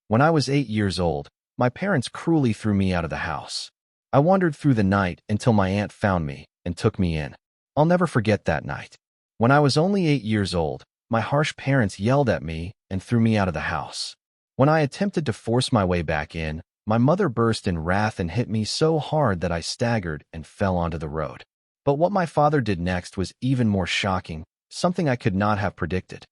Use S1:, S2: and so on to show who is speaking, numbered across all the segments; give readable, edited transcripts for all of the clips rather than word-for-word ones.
S1: When I was 8 years old, my parents cruelly threw me out of the house. I wandered through the night until my aunt found me and took me in. I'll never forget that night. When I was only 8 years old, my harsh parents yelled at me and threw me out of the house. When I attempted to force my way back in, my mother burst in wrath and hit me so hard that I staggered and fell onto the road. But what my father did next was even more shocking, something I could not have predicted.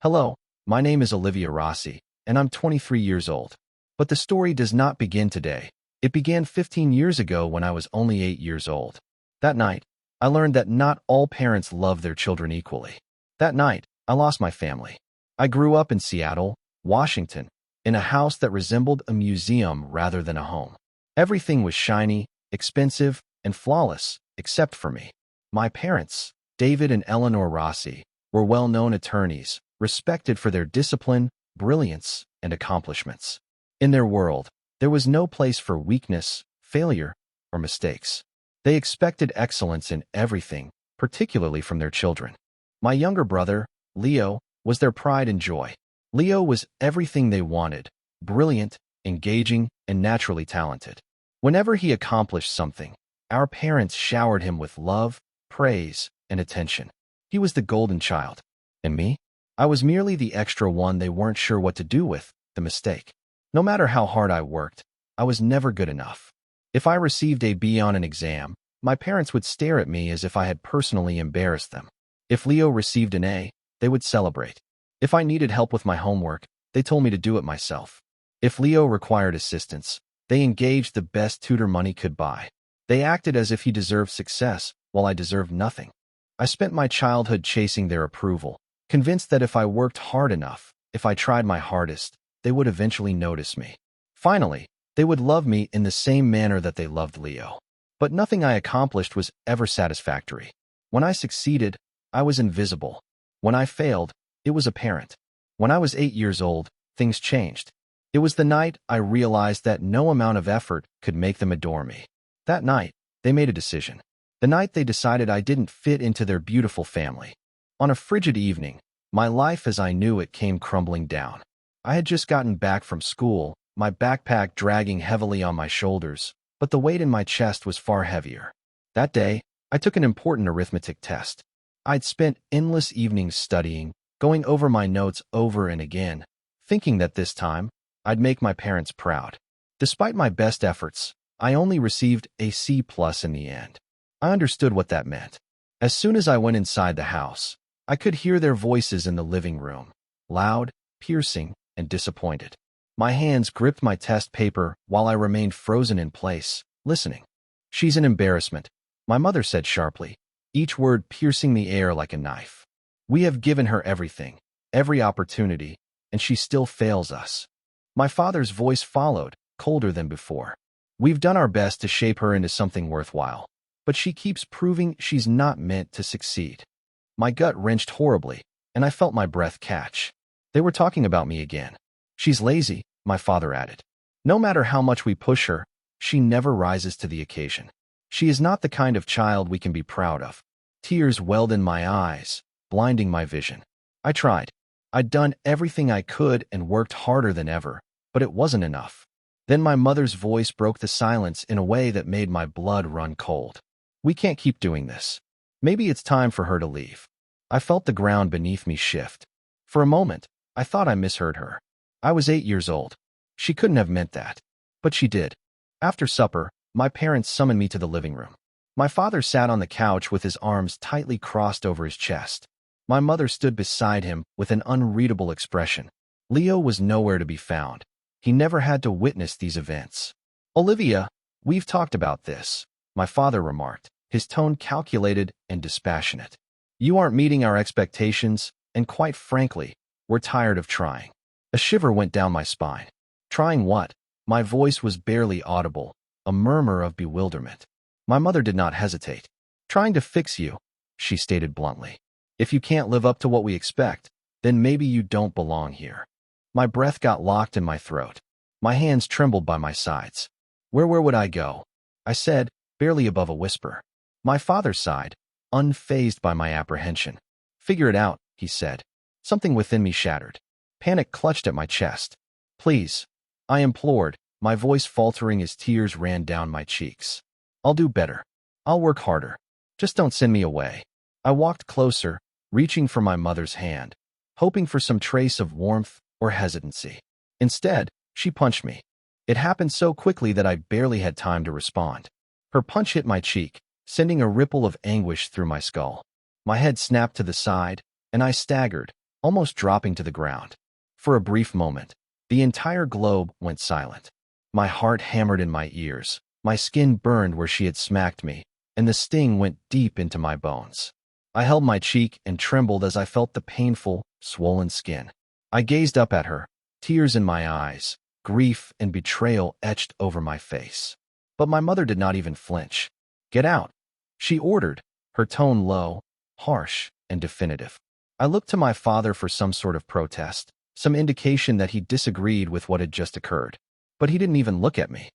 S1: Hello, my name is Olivia Rossi, and I'm 23 years old. But the story does not begin today. It began 15 years ago when I was only 8 years old. That night, I learned that not all parents love their children equally. That night, I lost my family. I grew up in Seattle, Washington, in a house that resembled a museum rather than a home. Everything was shiny, expensive, and flawless, except for me. My parents, David and Eleanor Rossi, were well-known attorneys, respected for their discipline, brilliance, and accomplishments. In their world, there was no place for weakness, failure, or mistakes. They expected excellence in everything, particularly from their children. My younger brother, Leo, was their pride and joy. Leo was everything they wanted: brilliant, engaging, and naturally talented. Whenever he accomplished something, our parents showered him with love, praise, and attention. He was the golden child. And me? I was merely the extra one they weren't sure what to do with, the mistake. No matter how hard I worked, I was never good enough. If I received a B on an exam, my parents would stare at me as if I had personally embarrassed them. If Leo received an A, they would celebrate. If I needed help with my homework, they told me to do it myself. If Leo required assistance, they engaged the best tutor money could buy. They acted as if he deserved success, while I deserved nothing. I spent my childhood chasing their approval, convinced that if I worked hard enough, if I tried my hardest, they would eventually notice me. Finally, they would love me in the same manner that they loved Leo. But nothing I accomplished was ever satisfactory. When I succeeded, I was invisible. When I failed, it was apparent. When I was 8 years old, things changed. It was the night I realized that no amount of effort could make them adore me. That night, they made a decision. The night they decided I didn't fit into their beautiful family. On a frigid evening, my life as I knew it came crumbling down. I had just gotten back from school, my backpack dragging heavily on my shoulders, but the weight in my chest was far heavier. That day, I took an important arithmetic test. I'd spent endless evenings studying, going over my notes over and again, thinking that this time, I'd make my parents proud. Despite my best efforts, I only received a C+ in the end. I understood what that meant. As soon as I went inside the house, I could hear their voices in the living room, loud, piercing, and disappointed. My hands gripped my test paper while I remained frozen in place, listening. "She's an embarrassment," my mother said sharply, each word piercing the air like a knife. "We have given her everything, every opportunity, and she still fails us." My father's voice followed, colder than before. "We've done our best to shape her into something worthwhile, but she keeps proving she's not meant to succeed." My gut wrenched horribly, and I felt my breath catch. They were talking about me again. "She's lazy," my father added. "No matter how much we push her, she never rises to the occasion. She is not the kind of child we can be proud of." Tears welled in my eyes, blinding my vision. I tried. I'd done everything I could and worked harder than ever, but it wasn't enough. Then my mother's voice broke the silence in a way that made my blood run cold. "We can't keep doing this. Maybe it's time for her to leave." I felt the ground beneath me shift. For a moment, I thought I misheard her. I was 8 years old. She couldn't have meant that. But she did. After supper, my parents summoned me to the living room. My father sat on the couch with his arms tightly crossed over his chest. My mother stood beside him with an unreadable expression. Leo was nowhere to be found. He never had to witness these events. "Olivia, we've talked about this," my father remarked, his tone calculated and dispassionate. "You aren't meeting our expectations, and quite frankly, we're tired of trying." A shiver went down my spine. Trying what? My voice was barely audible, a murmur of bewilderment. My mother did not hesitate. "Trying to fix you," she stated bluntly. "If you can't live up to what we expect, then maybe you don't belong here." My breath got locked in my throat. My hands trembled by my sides. Where would I go?" I said, barely above a whisper. My father sighed, unfazed by my apprehension. "Figure it out," he said. Something within me shattered. Panic clutched at my chest. "Please, I implored, my voice faltering as tears ran down my cheeks. I'll do better. I'll work harder. Just don't send me away. I walked closer, reaching for my mother's hand, hoping for some trace of warmth or hesitancy. Instead, she punched me. It happened so quickly that I barely had time to respond. Her punch hit my cheek, sending a ripple of anguish through my skull. My head snapped to the side, and I staggered, almost dropping to the ground. For a brief moment, the entire globe went silent. My heart hammered in my ears, my skin burned where she had smacked me, and the sting went deep into my bones. I held my cheek and trembled as I felt the painful, swollen skin. I gazed up at her, tears in my eyes, grief and betrayal etched over my face. But my mother did not even flinch. "Get out," she ordered, her tone low, harsh, and definitive. I looked to my father for some sort of protest, some indication that he disagreed with what had just occurred. But he didn't even look at me.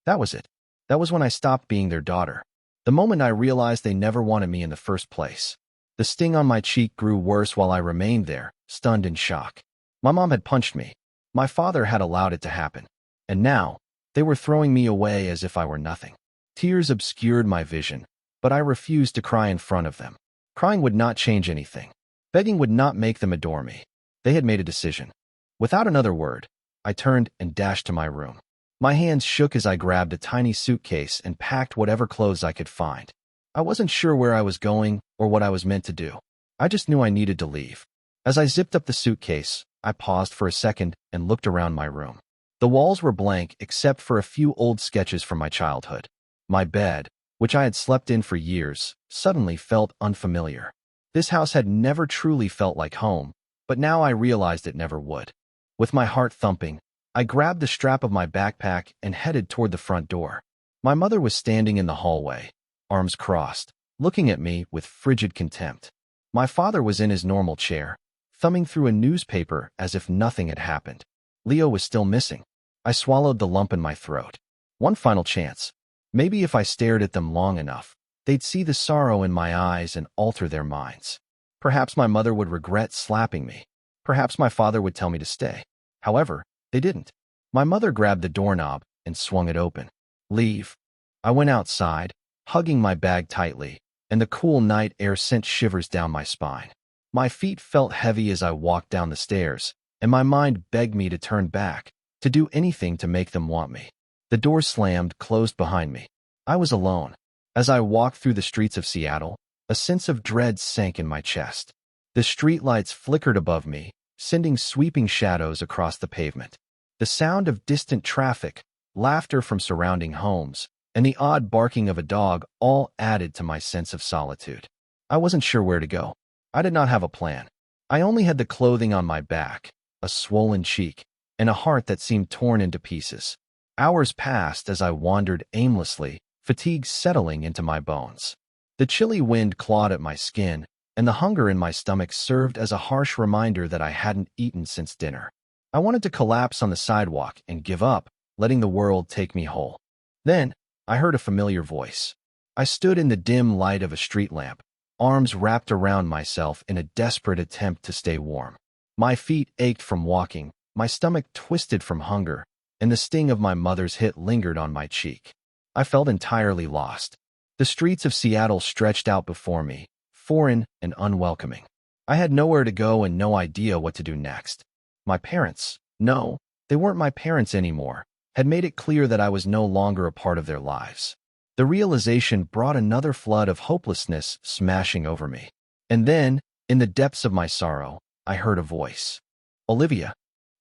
S1: That was it. That was when I stopped being their daughter. The moment I realized they never wanted me in the first place. The sting on my cheek grew worse while I remained there, stunned in shock. My mom had punched me. My father had allowed it to happen. And now, they were throwing me away as if I were nothing. Tears obscured my vision, but I refused to cry in front of them. Crying would not change anything. Begging would not make them adore me. They had made a decision. Without another word, I turned and dashed to my room. My hands shook as I grabbed a tiny suitcase and packed whatever clothes I could find. I wasn't sure where I was going or what I was meant to do. I just knew I needed to leave. As I zipped up the suitcase, I paused for a second and looked around my room. The walls were blank except for a few old sketches from my childhood. My bed, which I had slept in for years, suddenly felt unfamiliar. This house had never truly felt like home, but now I realized it never would. With my heart thumping, I grabbed the strap of my backpack and headed toward the front door. My mother was standing in the hallway, arms crossed, looking at me with frigid contempt. My father was in his normal chair, thumbing through a newspaper as if nothing had happened. Leo was still missing. I swallowed the lump in my throat. One final chance. Maybe if I stared at them long enough, they'd see the sorrow in my eyes and alter their minds. Perhaps my mother would regret slapping me. Perhaps my father would tell me to stay. However, they didn't. My mother grabbed the doorknob and swung it open. "Leave." I went outside, hugging my bag tightly, and the cool night air sent shivers down my spine. My feet felt heavy as I walked down the stairs, and my mind begged me to turn back, to do anything to make them want me. The door slammed, closed behind me. I was alone. As I walked through the streets of Seattle, a sense of dread sank in my chest. The streetlights flickered above me, sending sweeping shadows across the pavement. The sound of distant traffic, laughter from surrounding homes, and the odd barking of a dog all added to my sense of solitude. I wasn't sure where to go. I did not have a plan. I only had the clothing on my back, a swollen cheek, and a heart that seemed torn into pieces. Hours passed as I wandered aimlessly, fatigue settling into my bones. The chilly wind clawed at my skin, and the hunger in my stomach served as a harsh reminder that I hadn't eaten since dinner. I wanted to collapse on the sidewalk and give up, letting the world take me whole. Then, I heard a familiar voice. I stood in the dim light of a street lamp, arms wrapped around myself in a desperate attempt to stay warm. My feet ached from walking, my stomach twisted from hunger, and the sting of my mother's hit lingered on my cheek. I felt entirely lost. The streets of Seattle stretched out before me, foreign and unwelcoming. I had nowhere to go and no idea what to do next. My parents, no, they weren't my parents anymore, had made it clear that I was no longer a part of their lives. The realization brought another flood of hopelessness smashing over me. And then, in the depths of my sorrow, I heard a voice. "Olivia."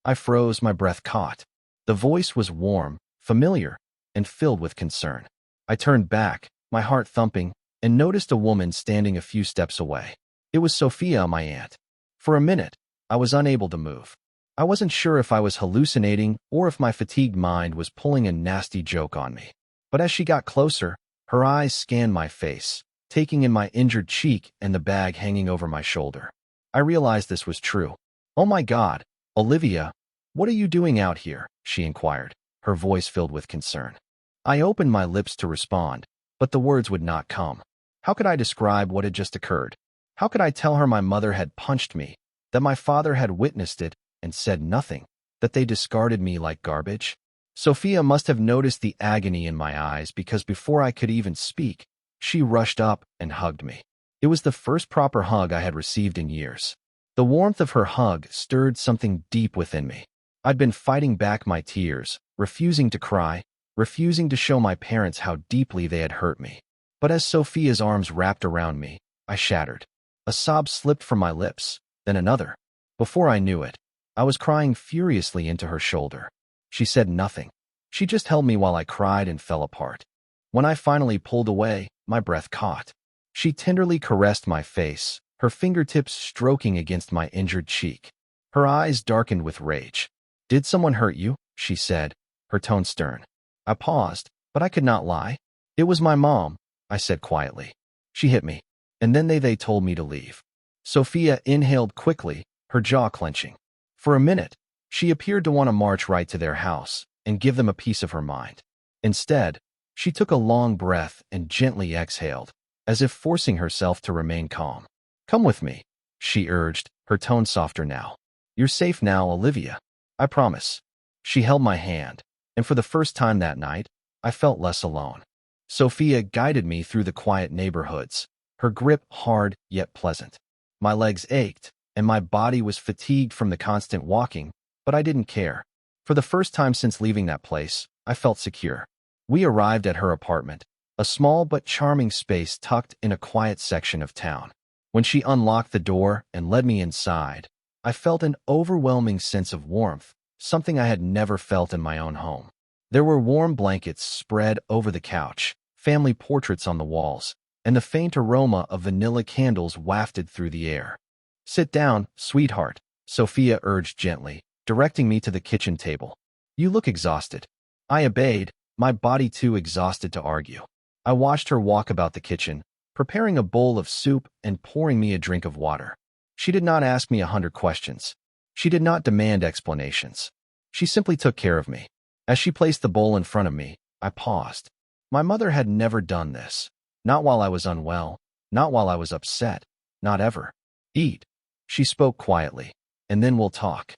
S1: I froze, my breath caught. The voice was warm, familiar, and filled with concern. I turned back, my heart thumping, and noticed a woman standing a few steps away. It was Sophia, my aunt. For a minute, I was unable to move. I wasn't sure if I was hallucinating or if my fatigued mind was pulling a nasty joke on me. But as she got closer, her eyes scanned my face, taking in my injured cheek and the bag hanging over my shoulder. I realized this was true. "Oh my God, Olivia, what are you doing out here?" she inquired, her voice filled with concern. I opened my lips to respond, but the words would not come. How could I describe what had just occurred? How could I tell her my mother had punched me, that my father had witnessed it and said nothing, that they discarded me like garbage? Sophia must have noticed the agony in my eyes because before I could even speak, she rushed up and hugged me. It was the first proper hug I had received in years. The warmth of her hug stirred something deep within me. I'd been fighting back my tears, refusing to cry, refusing to show my parents how deeply they had hurt me. But as Sophia's arms wrapped around me, I shattered. A sob slipped from my lips, then another. Before I knew it, I was crying furiously into her shoulder. She said nothing. She just held me while I cried and fell apart. When I finally pulled away, my breath caught. She tenderly caressed my face, her fingertips stroking against my injured cheek. Her eyes darkened with rage. "Did someone hurt you?" she said, her tone stern. I paused, but I could not lie. "It was my mom," I said quietly. "She hit me, and then they told me to leave." Sophia inhaled quickly, her jaw clenching. For a minute, she appeared to want to march right to their house and give them a piece of her mind. Instead, she took a long breath and gently exhaled, as if forcing herself to remain calm. "Come with me," she urged, her tone softer now. "You're safe now, Olivia. I promise." She held my hand, and for the first time that night, I felt less alone. Sophia guided me through the quiet neighborhoods, her grip hard yet pleasant. My legs ached, and my body was fatigued from the constant walking, but I didn't care. For the first time since leaving that place, I felt secure. We arrived at her apartment, a small but charming space tucked in a quiet section of town. When she unlocked the door and led me inside, I felt an overwhelming sense of warmth, something I had never felt in my own home. There were warm blankets spread over the couch, family portraits on the walls, and the faint aroma of vanilla candles wafted through the air. "Sit down, sweetheart," Sophia urged gently, directing me to the kitchen table. "You look exhausted." I obeyed, my body too exhausted to argue. I watched her walk about the kitchen, preparing a bowl of soup and pouring me a drink of water. She did not ask me 100 questions. She did not demand explanations. She simply took care of me. As she placed the bowl in front of me, I paused. My mother had never done this. Not while I was unwell, not while I was upset, not ever. "Eat," she spoke quietly, "and then we'll talk."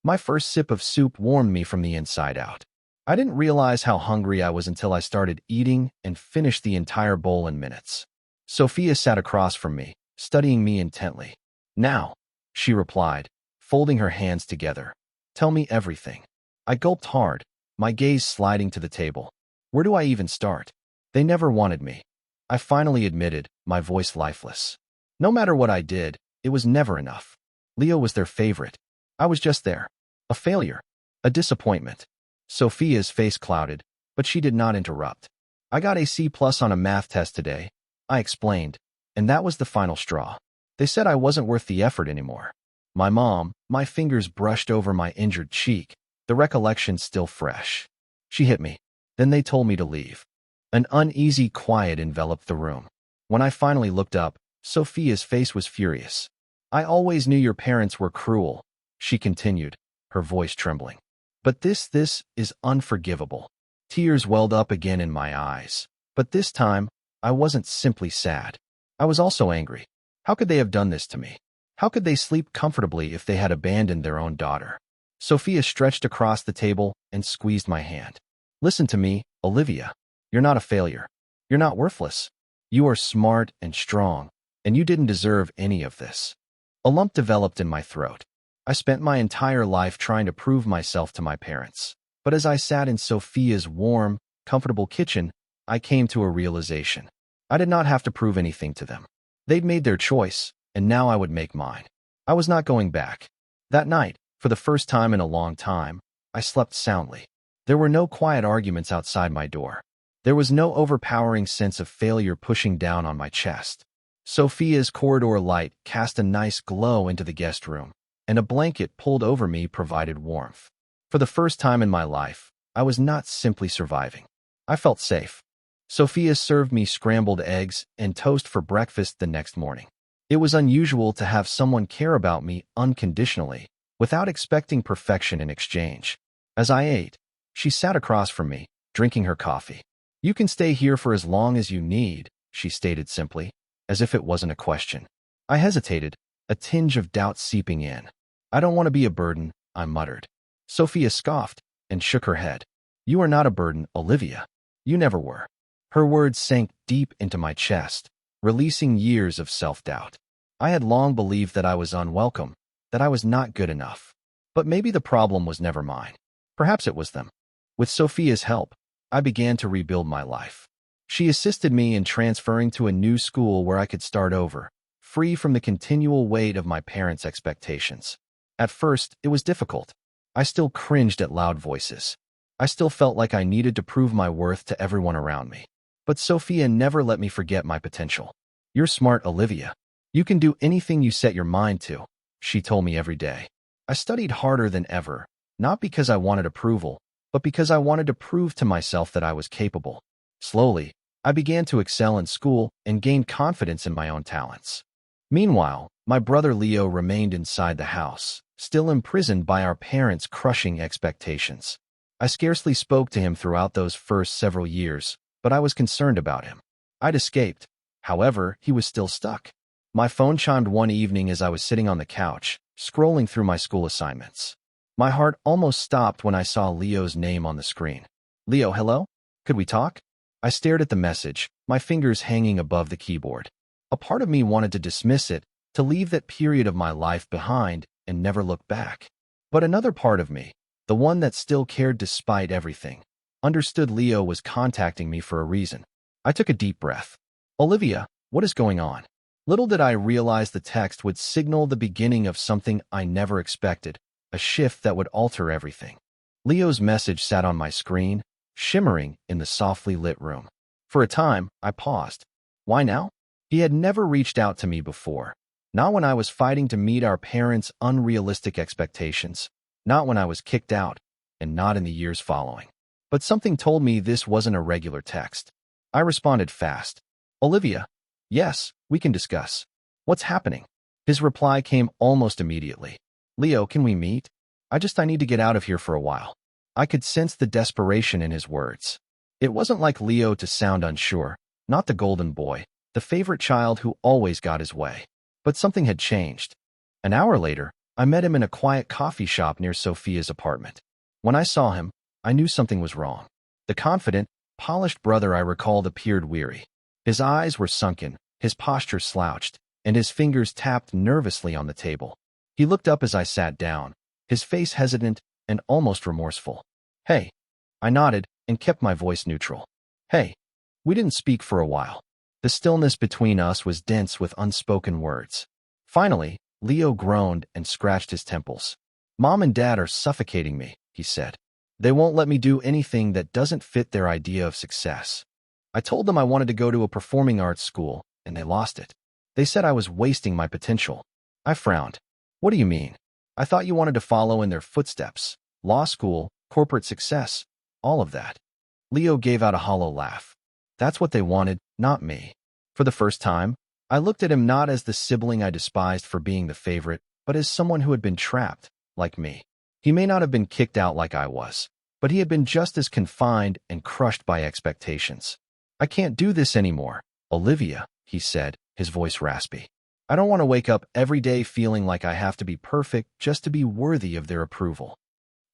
S1: My first sip of soup warmed me from the inside out. I didn't realize how hungry I was until I started eating and finished the entire bowl in minutes. Sophia sat across from me, studying me intently. "Now," she replied, folding her hands together. "Tell me everything." I gulped hard, my gaze sliding to the table. Where do I even start? They never wanted me. I finally admitted, my voice lifeless. No matter what I did, it was never enough. Leo was their favorite. I was just there. A failure. A disappointment. Sophia's face clouded, but she did not interrupt. "I got a C+ on a math test today," I explained, and that was the final straw. They said I wasn't worth the effort anymore. My fingers brushed over my injured cheek, the recollection still fresh. She hit me. Then they told me to leave. An uneasy quiet enveloped the room. When I finally looked up, Sophia's face was furious. "I always knew your parents were cruel," she continued, her voice trembling. "But this is unforgivable." Tears welled up again in my eyes. But this time, I wasn't simply sad. I was also angry. How could they have done this to me? How could they sleep comfortably if they had abandoned their own daughter? Sophia stretched across the table and squeezed my hand. "Listen to me, Olivia. You're not a failure. You're not worthless. You are smart and strong, and you didn't deserve any of this." A lump developed in my throat. I spent my entire life trying to prove myself to my parents. But as I sat in Sophia's warm, comfortable kitchen, I came to a realization. I did not have to prove anything to them. They'd made their choice, and now I would make mine. I was not going back. That night, for the first time in a long time, I slept soundly. There were no quiet arguments outside my door. There was no overpowering sense of failure pushing down on my chest. Sophia's corridor light cast a nice glow into the guest room, and a blanket pulled over me provided warmth. For the first time in my life, I was not simply surviving. I felt safe. Sophia served me scrambled eggs and toast for breakfast the next morning. It was unusual to have someone care about me unconditionally, without expecting perfection in exchange. As I ate, she sat across from me, drinking her coffee. "You can stay here for as long as you need," she stated simply, as if it wasn't a question. I hesitated, a tinge of doubt seeping in. "I don't want to be a burden," I muttered. Sophia scoffed and shook her head. You are not a burden, Olivia. You never were. Her words sank deep into my chest, releasing years of self-doubt. I had long believed that I was unwelcome, that I was not good enough. But maybe the problem was never mine. Perhaps it was them. With Sophia's help, I began to rebuild my life. She assisted me in transferring to a new school where I could start over, free from the continual weight of my parents' expectations. At first, it was difficult. I still cringed at loud voices. I still felt like I needed to prove my worth to everyone around me. But Sophia never let me forget my potential. You're smart, Olivia. You can do anything you set your mind to, she told me every day. I studied harder than ever, not because I wanted approval, but because I wanted to prove to myself that I was capable. Slowly, I began to excel in school and gain confidence in my own talents. Meanwhile, my brother Leo remained inside the house, still imprisoned by our parents' crushing expectations. I scarcely spoke to him throughout those first several years, but I was concerned about him. I'd escaped. However, he was still stuck. My phone chimed one evening as I was sitting on the couch, scrolling through my school assignments. My heart almost stopped when I saw Leo's name on the screen. Leo, hello? Could we talk? I stared at the message, my fingers hanging above the keyboard. A part of me wanted to dismiss it, to leave that period of my life behind and never look back. But another part of me, the one that still cared despite everything, understood Leo was contacting me for a reason. I took a deep breath. Olivia, what is going on? Little did I realize the text would signal the beginning of something I never expected, a shift that would alter everything. Leo's message sat on my screen, shimmering in the softly lit room. For a time, I paused. Why now? He had never reached out to me before. Not when I was fighting to meet our parents' unrealistic expectations, not when I was kicked out, and not in the years following. But something told me this wasn't a regular text. I responded fast. Olivia, yes, we can discuss. What's happening? His reply came almost immediately. Leo, can we meet? I need to get out of here for a while. I could sense the desperation in his words. It wasn't like Leo to sound unsure, not the golden boy, the favorite child who always got his way. But something had changed. An hour later, I met him in a quiet coffee shop near Sophia's apartment. When I saw him, I knew something was wrong. The confident, polished brother I recalled appeared weary. His eyes were sunken, his posture slouched, and his fingers tapped nervously on the table. He looked up as I sat down, his face hesitant and almost remorseful. Hey. I nodded and kept my voice neutral. Hey. We didn't speak for a while. The stillness between us was dense with unspoken words. Finally, Leo groaned and scratched his temples. Mom and Dad are suffocating me, he said. They won't let me do anything that doesn't fit their idea of success. I told them I wanted to go to a performing arts school, and they lost it. They said I was wasting my potential. I frowned. What do you mean? I thought you wanted to follow in their footsteps. Law school, corporate success, all of that. Leo gave out a hollow laugh. That's what they wanted, not me. For the first time, I looked at him not as the sibling I despised for being the favorite, but as someone who had been trapped, like me. He may not have been kicked out like I was, but he had been just as confined and crushed by expectations. I can't do this anymore, Olivia, he said, his voice raspy. I don't want to wake up every day feeling like I have to be perfect just to be worthy of their approval.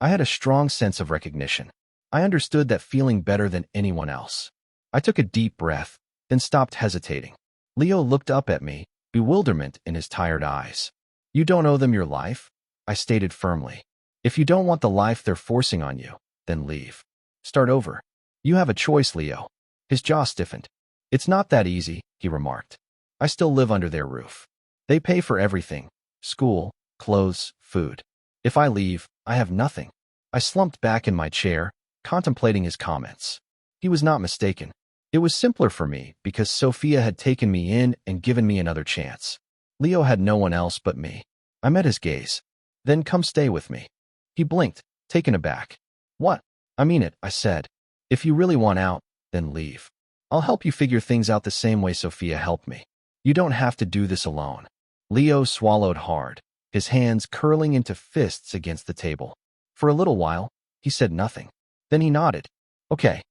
S1: I had a strong sense of recognition. I understood that feeling better than anyone else. I took a deep breath, then stopped hesitating. Leo looked up at me, bewilderment in his tired eyes. You don't owe them your life, I stated firmly. If you don't want the life they're forcing on you, then leave. Start over. You have a choice, Leo. His jaw stiffened. It's not that easy, he remarked. I still live under their roof. They pay for everything. School, clothes, food. If I leave, I have nothing. I slumped back in my chair, contemplating his comments. He was not mistaken. It was simpler for me because Sophia had taken me in and given me another chance. Leo had no one else but me. I met his gaze. Then come stay with me. He blinked, taken aback. What? I mean it, I said. If you really want out, then leave. I'll help you figure things out the same way Sophia helped me. You don't have to do this alone. Leo swallowed hard, his hands curling into fists against the table. For a little while, he said nothing. Then he nodded. Okay.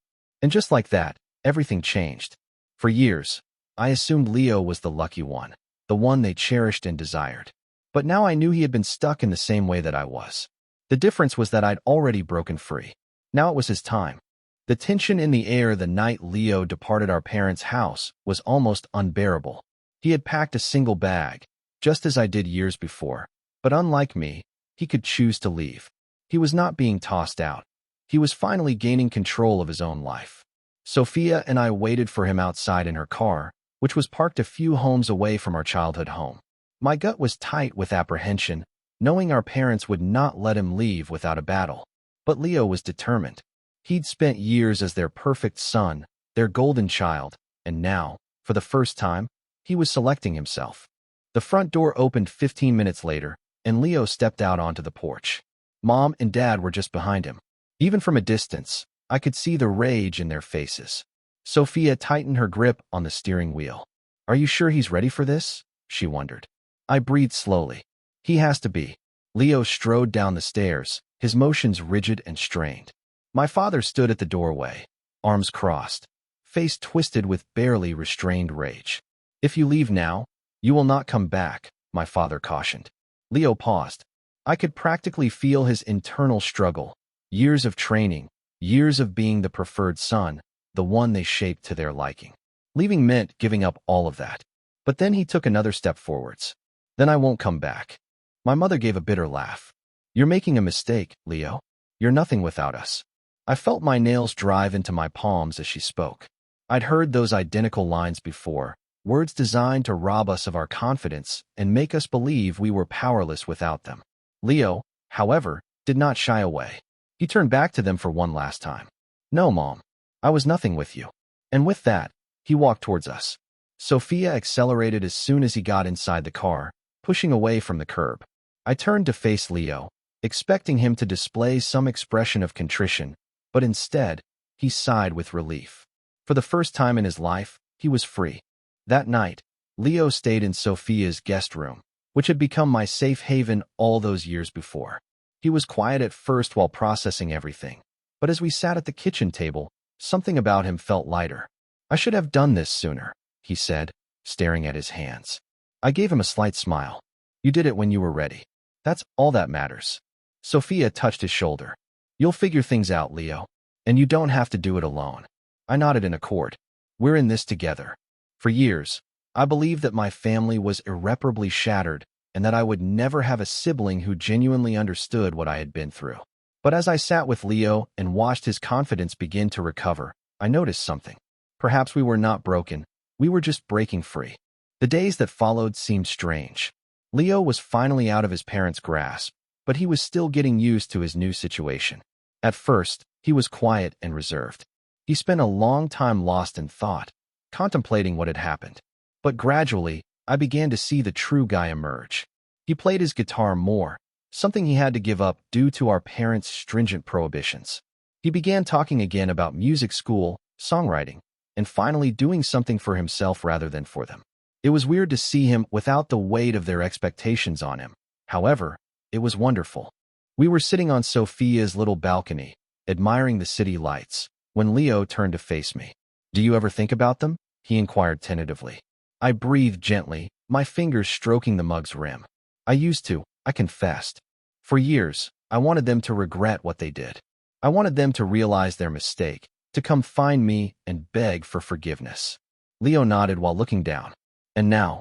S1: And just like that, everything changed. For years, I assumed Leo was the lucky one, the one they cherished and desired. But now I knew he had been stuck in the same way that I was. The difference was that I'd already broken free. Now it was his time. The tension in the air the night Leo departed our parents' house was almost unbearable. He had packed a single bag, just as I did years before. But unlike me, he could choose to leave. He was not being tossed out. He was finally gaining control of his own life. Sophia and I waited for him outside in her car, which was parked a few homes away from our childhood home. My gut was tight with apprehension, knowing our parents would not let him leave without a battle. But Leo was determined. He'd spent years as their perfect son, their golden child, and now, for the first time, he was selecting himself. The front door opened 15 minutes later, and Leo stepped out onto the porch. Mom and Dad were just behind him. Even from a distance, I could see the rage in their faces. Sophia tightened her grip on the steering wheel. "Are you sure he's ready for this?" she wondered. I breathed slowly. "He has to be." Leo strode down the stairs, his motions rigid and strained. My father stood at the doorway, arms crossed, face twisted with barely restrained rage. "If you leave now, you will not come back," my father cautioned. Leo paused. I could practically feel his internal struggle. Years of training, years of being the preferred son, the one they shaped to their liking. Leaving meant giving up all of that. But then he took another step forwards. "Then I won't come back." My mother gave a bitter laugh. "You're making a mistake, Leo. You're nothing without us." I felt my nails drive into my palms as she spoke. I'd heard those identical lines before, words designed to rob us of our confidence and make us believe we were powerless without them. Leo, however, did not shy away. He turned back to them for one last time. "No, Mom. I was nothing with you." And with that, he walked towards us. Sophia accelerated as soon as he got inside the car, pushing away from the curb. I turned to face Leo, expecting him to display some expression of contrition, but instead, he sighed with relief. For the first time in his life, he was free. That night, Leo stayed in Sophia's guest room, which had become my safe haven all those years before. He was quiet at first while processing everything, but as we sat at the kitchen table, something about him felt lighter. "I should have done this sooner," he said, staring at his hands. I gave him a slight smile. "You did it when you were ready. That's all that matters." Sophia touched his shoulder. "You'll figure things out, Leo. And you don't have to do it alone." I nodded in accord. "We're in this together." For years, I believed that my family was irreparably shattered and that I would never have a sibling who genuinely understood what I had been through. But as I sat with Leo and watched his confidence begin to recover, I noticed something. Perhaps we were not broken. We were just breaking free. The days that followed seemed strange. Leo was finally out of his parents' grasp, but he was still getting used to his new situation. At first, he was quiet and reserved. He spent a long time lost in thought, contemplating what had happened. But gradually, I began to see the true guy emerge. He played his guitar more, something he had to give up due to our parents' stringent prohibitions. He began talking again about music school, songwriting, and finally doing something for himself rather than for them. It was weird to see him without the weight of their expectations on him. However, it was wonderful. We were sitting on Sophia's little balcony, admiring the city lights, when Leo turned to face me. "Do you ever think about them?" he inquired tentatively. I breathed gently, my fingers stroking the mug's rim. "I used to," I confessed. "For years, I wanted them to regret what they did. I wanted them to realize their mistake, to come find me and beg for forgiveness." Leo nodded while looking down. "And now?"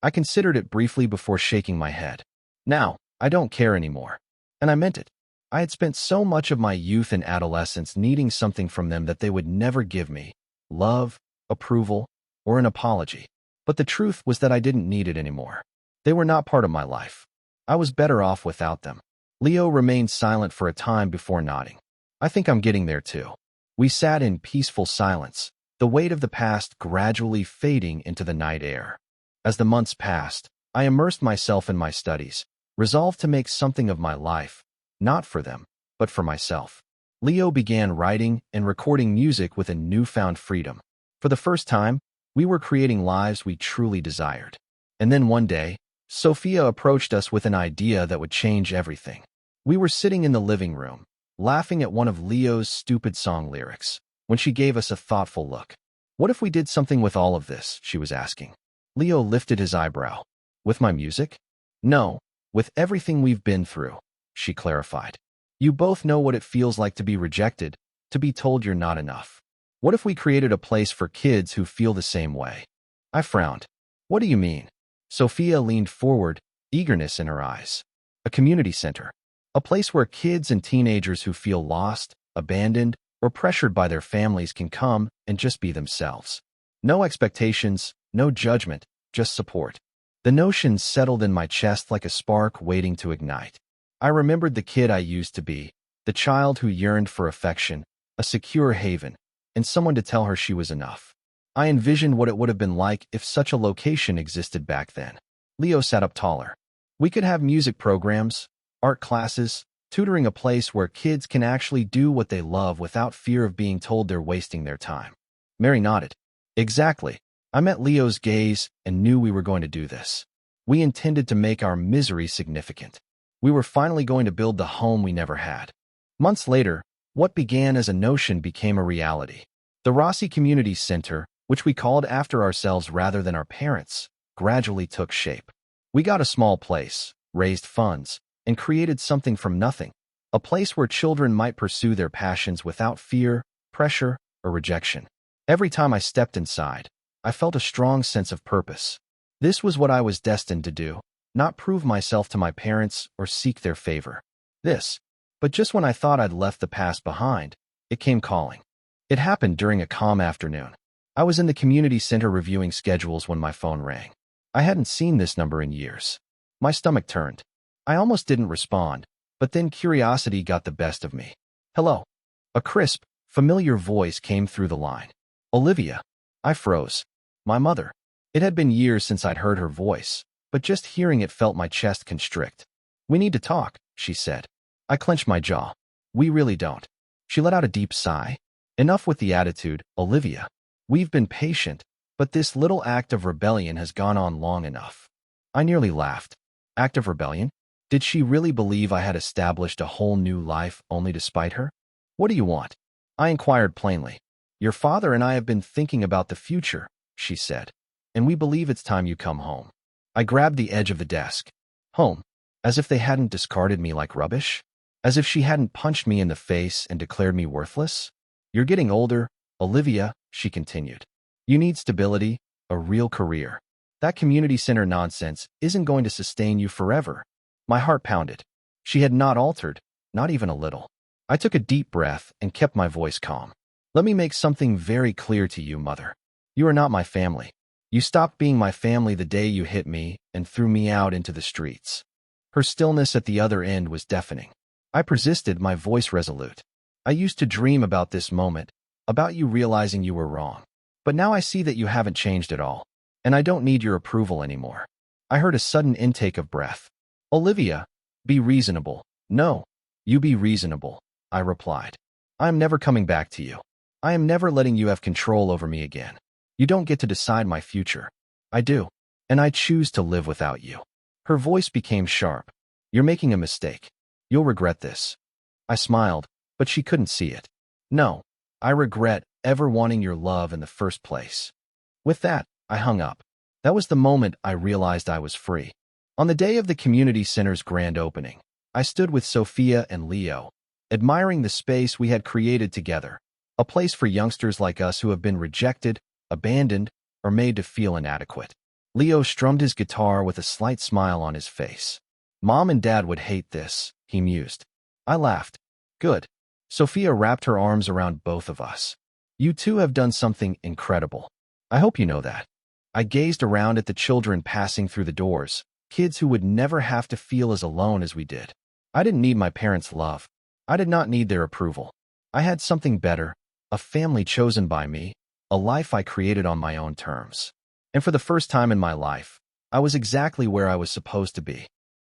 S1: I considered it briefly before shaking my head. "Now, I don't care anymore." And I meant it. I had spent so much of my youth and adolescence needing something from them that they would never give me: love, approval, or an apology. But the truth was that I didn't need it anymore. They were not part of my life. I was better off without them. Leo remained silent for a time before nodding. "I think I'm getting there too." We sat in peaceful silence, the weight of the past gradually fading into the night air. As the months passed, I immersed myself in my studies, resolved to make something of my life, not for them, but for myself. Leo began writing and recording music with a newfound freedom. For the first time, we were creating lives we truly desired. And then one day, Sophia approached us with an idea that would change everything. We were sitting in the living room, laughing at one of Leo's stupid song lyrics, when she gave us a thoughtful look. "What if we did something with all of this?" she was asking. Leo lifted his eyebrow. "With my music?" "No, with everything we've been through," she clarified. You both know what it feels like to be rejected, to be told you're not enough. What if we created a place for kids who feel the same way? I frowned. What do you mean? Sophia leaned forward, eagerness in her eyes. A community center. A place where kids and teenagers who feel lost, abandoned, or pressured by their families can come and just be themselves. No expectations, no judgment, just support. The notion settled in my chest like a spark waiting to ignite. I remembered the kid I used to be, the child who yearned for affection, a secure haven, and someone to tell her she was enough. I envisioned what it would have been like if such a location existed back then. Leo sat up taller. We could have music programs, art classes, tutoring, a place where kids can actually do what they love without fear of being told they're wasting their time. Mary nodded. Exactly. I met Leo's gaze and knew we were going to do this. We intended to make our misery significant. We were finally going to build the home we never had. Months later, what began as a notion became a reality. The Rossi Community Center, which we called after ourselves rather than our parents, gradually took shape. We got a small place, raised funds, and created something from nothing, a place where children might pursue their passions without fear, pressure, or rejection. Every time I stepped inside, I felt a strong sense of purpose. This was what I was destined to do, not prove myself to my parents or seek their favor. But just when I thought I'd left the past behind, it came calling. It happened during a calm afternoon. I was in the community center reviewing schedules when my phone rang. I hadn't seen this number in years. My stomach turned. I almost didn't respond, but then curiosity got the best of me. Hello. A crisp, familiar voice came through the line. Olivia. I froze. My mother. It had been years since I'd heard her voice, but just hearing it felt my chest constrict. We need to talk, she said. I clenched my jaw. We really don't. She let out a deep sigh. Enough with the attitude, Olivia. We've been patient, but this little act of rebellion has gone on long enough. I nearly laughed. Act of rebellion? Did she really believe I had established a whole new life only to spite her? What do you want? I inquired plainly. Your father and I have been thinking about the future, she said, and we believe it's time you come home. I grabbed the edge of the desk. Home? As if they hadn't discarded me like rubbish? As if she hadn't punched me in the face and declared me worthless? You're getting older, Olivia, she continued. You need stability, a real career. That community center nonsense isn't going to sustain you forever. My heart pounded. She had not altered, not even a little. I took a deep breath and kept my voice calm. Let me make something very clear to you, Mother. You are not my family. You stopped being my family the day you hit me and threw me out into the streets. Her stillness at the other end was deafening. I persisted, my voice resolute. I used to dream about this moment, about you realizing you were wrong. But now I see that you haven't changed at all, and I don't need your approval anymore. I heard a sudden intake of breath. Olivia, be reasonable. No, you be reasonable, I replied. I am never coming back to you. I am never letting you have control over me again. You don't get to decide my future. I do, and I choose to live without you. Her voice became sharp. You're making a mistake. You'll regret this. I smiled, but she couldn't see it. No, I regret ever wanting your love in the first place. With that, I hung up. That was the moment I realized I was free. On the day of the community center's grand opening, I stood with Sophia and Leo, admiring the space we had created together, a place for youngsters like us who have been rejected, abandoned, or made to feel inadequate. Leo strummed his guitar with a slight smile on his face. Mom and Dad would hate this, he mused. I laughed. Good. Sophia wrapped her arms around both of us. You two have done something incredible. I hope you know that. I gazed around at the children passing through the doors, kids who would never have to feel as alone as we did. I didn't need my parents' love. I did not need their approval. I had something better, a family chosen by me, a life I created on my own terms. And for the first time in my life, I was exactly where I was supposed to be.